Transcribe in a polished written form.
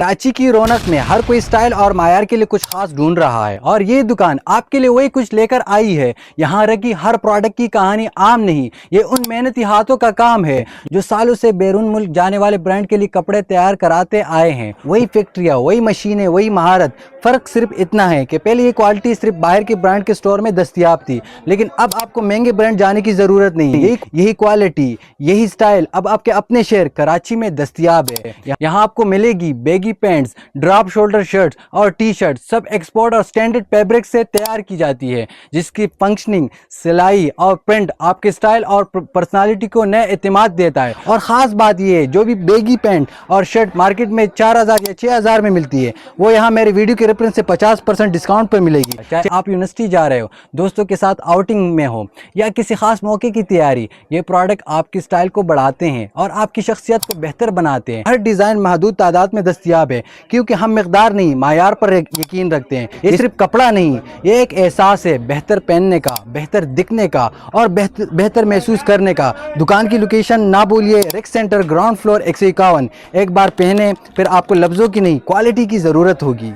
कराची की रौनक में हर कोई स्टाइल और मायार के लिए कुछ खास ढूंढ रहा है और ये दुकान आपके लिए वही कुछ लेकर आई है। यहाँ रखी हर प्रोडक्ट की कहानी आम नहीं, ये उन मेहनती हाथों का काम है जो सालों से बैरून मुल्क जाने वाले ब्रांड के लिए कपड़े तैयार कराते आए हैं। वही फैक्ट्रियाँ, वही मशीनें, वही महारत। फ़र्क सिर्फ इतना है कि पहले ये क्वालिटी सिर्फ बाहर के ब्रांड के स्टोर में दस्तयाब थी, लेकिन अब आपको महंगे ब्रांड जाने की ज़रूरत नहीं है। यही क्वालिटी, यही स्टाइल अब आपके अपने शहर कराची में दस्तयाब है। यहाँ आपको मिलेगी baggy pants, drop shoulder shirts और टी शर्ट, सब एक्सपोर्ट और स्टैंडर्ड फैब्रिक से तैयार की जाती है, जिसकी फंक्शनिंग, सिलाई और प्रिंट आपके स्टाइल और पर्सनालिटी को नए एतमाद देता है। और ख़ास बात ये है, जो भी बैगी पैंट और शर्ट मार्केट में 4000 या 6000 में मिलती है, वो यहाँ मेरे वीडियो के रेफरेंस से 50% डिस्काउंट पर मिलेगी। चाहे आप यूनिवर्सिटी जा रहे हो, दोस्तों के साथ आउटिंग में हो या किसी खास मौके की तैयारी, ये प्रोडक्ट आपकी स्टाइल को बढ़ाते हैं और आपकी शख्सियत को बेहतर बनाते हैं। हर डिज़ाइन महदूद तादाद में दस्तयाब है, क्योंकि हम मिकदार नहीं मायार पर यकीन रखते हैं। ये सिर्फ कपड़ा नहीं, ये एक एहसास है बेहतर पहनने का, बेहतर दिखने का और बेहतर महसूस करने का। दुकान की लोकेशन ना भूलिए, रेक सेंटर, ग्राउंड फ्लोर 151। एक बार पहने फिर आपको लफ्ज़ों की नहीं क्वालिटी की ज़रूरत होगी।